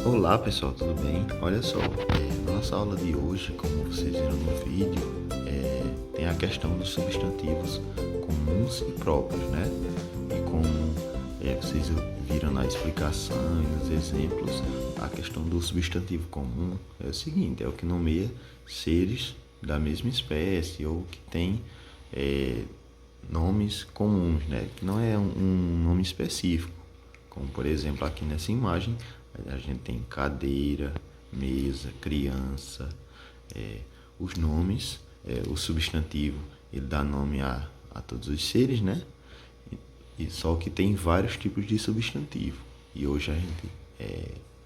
Olá pessoal, tudo bem? Olha só, na nossa aula de hoje, como vocês viram no vídeo, tem a questão dos substantivos comuns e próprios, né? E como vocês viram na explicação e nos exemplos, a questão do substantivo comum é o seguinte, é o que nomeia seres da mesma espécie ou que tem nomes comuns, né? Que não é um nome específico. Como, por exemplo, aqui nessa imagem, a gente tem cadeira, mesa, criança. Os nomes, o substantivo, ele dá nome a todos os seres, né? E só que tem vários tipos de substantivo. E hoje a gente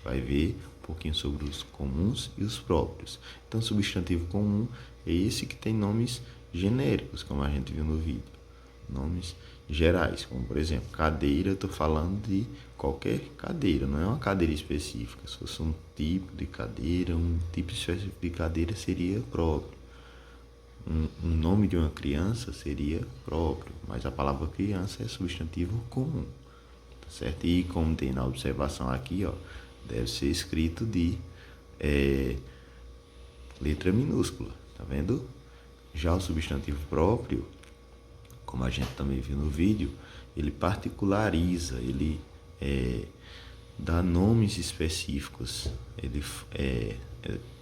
vai ver um pouquinho sobre os comuns e os próprios. Então, substantivo comum é esse que tem nomes genéricos, como a gente viu no vídeo. Nomes gerais, como por exemplo, cadeira, eu estou falando de qualquer cadeira, não é uma cadeira específica. Se fosse um tipo de cadeira, um tipo específico de cadeira seria próprio. Um nome de uma criança seria próprio, mas a palavra criança é substantivo comum, tá certo? E como tem na observação aqui, ó, deve ser escrito de letra minúscula, tá vendo? Já o substantivo próprio, como a gente também viu no vídeo, ele particulariza, ele dá nomes específicos. Ele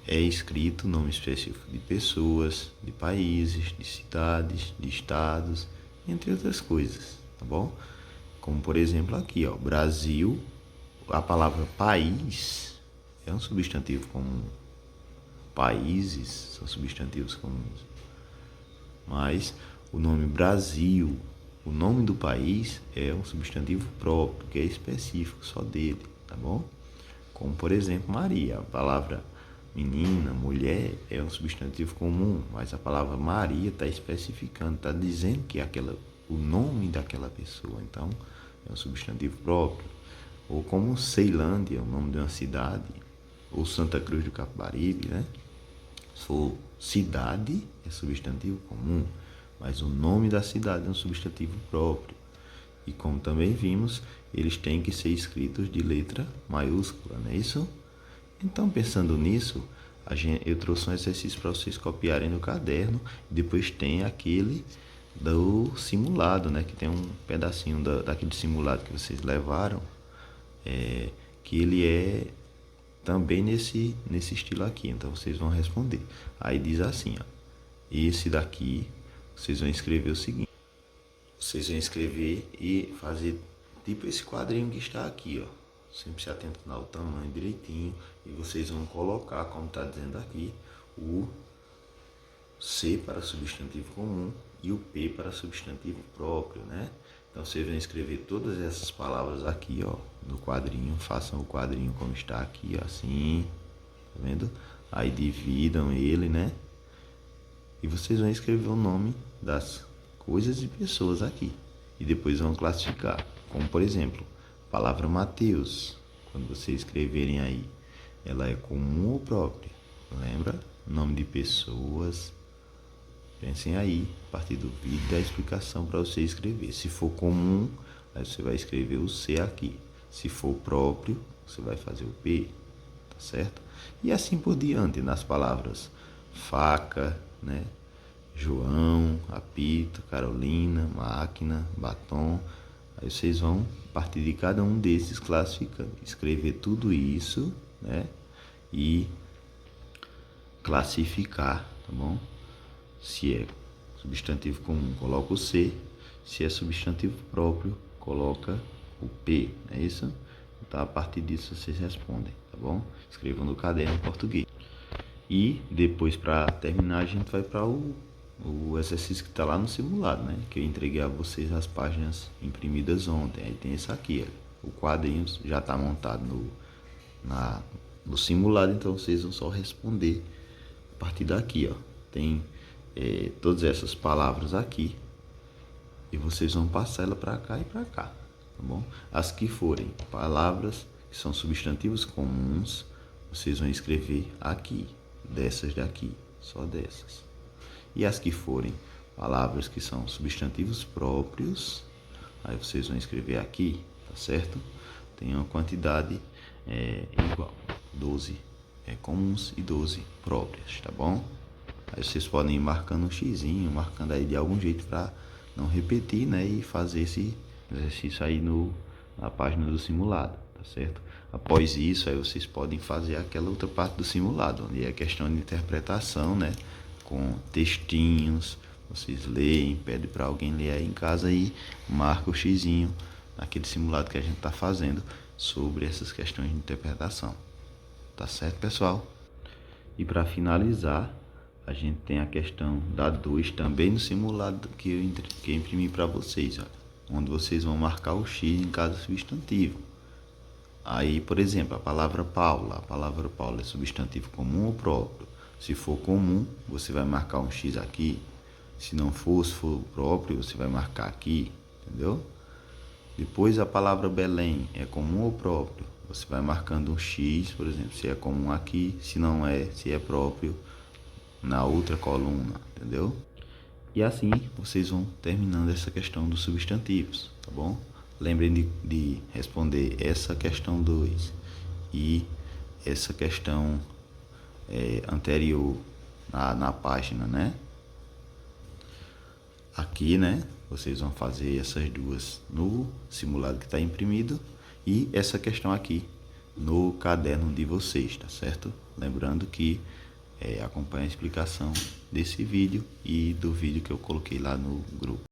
é escrito nome específico de pessoas, de países, de cidades, de estados, entre outras coisas, tá bom? Como por exemplo aqui, ó, Brasil, a palavra país é um substantivo comum. Países são substantivos comuns. Mas o nome Brasil, o nome do país é um substantivo próprio, que é específico só dele, tá bom? Como por exemplo Maria, a palavra menina, mulher é um substantivo comum, mas a palavra Maria está especificando, está dizendo que é o nome daquela pessoa, então é um substantivo próprio. Ou como Ceilândia, o nome de uma cidade, ou Santa Cruz do Capibaribe, né? Se for cidade, é substantivo comum, mas o nome da cidade é um substantivo próprio. E como também vimos, eles têm que ser escritos de letra maiúscula, não é isso? Então, pensando nisso, eu trouxe um exercício para vocês copiarem no caderno. Depois tem aquele do simulado, né? Que tem um pedacinho daquele simulado que vocês levaram, que ele é também nesse estilo aqui. Então vocês vão responder. Aí diz assim, ó, esse daqui, vocês vão escrever o seguinte. Vocês vão escrever e fazer tipo esse quadrinho que está aqui, ó. Sempre se atentando ao tamanho direitinho. E vocês vão colocar, como está dizendo aqui, o C para substantivo comum e o P para substantivo próprio, né? Então vocês vão escrever todas essas palavras aqui, ó, no quadrinho. Façam o quadrinho como está aqui, ó, assim, tá vendo? Aí dividam ele, né? E vocês vão escrever o nome das coisas e pessoas aqui. E depois vão classificar. Como por exemplo, a palavra Mateus. Quando vocês escreverem aí, ela é comum ou própria? Lembra? Nome de pessoas. Pensem aí, a partir do vídeo, da explicação para você escrever. Se for comum, aí você vai escrever o C aqui. Se for próprio, você vai fazer o P, tá certo? E assim por diante, nas palavras faca, né? João, apito, Carolina, máquina, batom. Aí vocês vão, a partir de cada um desses, classificando, escrever tudo isso, né? E classificar, tá bom? Se é substantivo comum, coloca o C. Se é substantivo próprio, coloca o P, não é isso? Então, a partir disso, vocês respondem, tá bom? Escrevam no caderno em português. E depois, para terminar, a gente vai para o exercício que está lá no simulado, né? Que eu entreguei a vocês as páginas imprimidas ontem. Aí tem esse aqui, ó. O quadrinho já está montado no simulado, então vocês vão só responder a partir daqui, ó. Tem todas essas palavras aqui e vocês vão passar ela para cá e para cá, tá bom? As que forem palavras que são substantivos comuns, vocês vão escrever aqui, dessas daqui, só dessas. E as que forem palavras que são substantivos próprios, aí vocês vão escrever aqui, tá certo? Tem uma quantidade igual. 12 comuns e 12 próprias, tá bom? Aí vocês podem ir marcando um xizinho, marcando aí de algum jeito para não repetir, né? E fazer esse exercício aí na página do simulado, tá certo? Após isso, aí vocês podem fazer aquela outra parte do simulado, onde é questão de interpretação, né? Com textinhos, vocês leem, pedem para alguém ler aí em casa e marca o xizinho naquele simulado que a gente está fazendo sobre essas questões de interpretação. Tá certo, pessoal? E para finalizar, a gente tem a questão da 2 também no simulado que eu imprimi para vocês, olha, onde vocês vão marcar o X em cada substantivo. Aí, por exemplo, a palavra Paula é substantivo comum ou próprio? Se for comum, você vai marcar um X aqui. Se não for, se for próprio, você vai marcar aqui, entendeu? Depois a palavra Belém é comum ou próprio? Você vai marcando um X, por exemplo, se é comum aqui, se não é, se é próprio, na outra coluna, entendeu? E assim vocês vão terminando essa questão dos substantivos, tá bom? Lembrem de responder essa questão 2 e essa questão anterior na página, né? Aqui, né? Vocês vão fazer essas duas no simulado que está imprimido e essa questão aqui no caderno de vocês, tá certo? Lembrando que acompanhe a explicação desse vídeo e do vídeo que eu coloquei lá no grupo.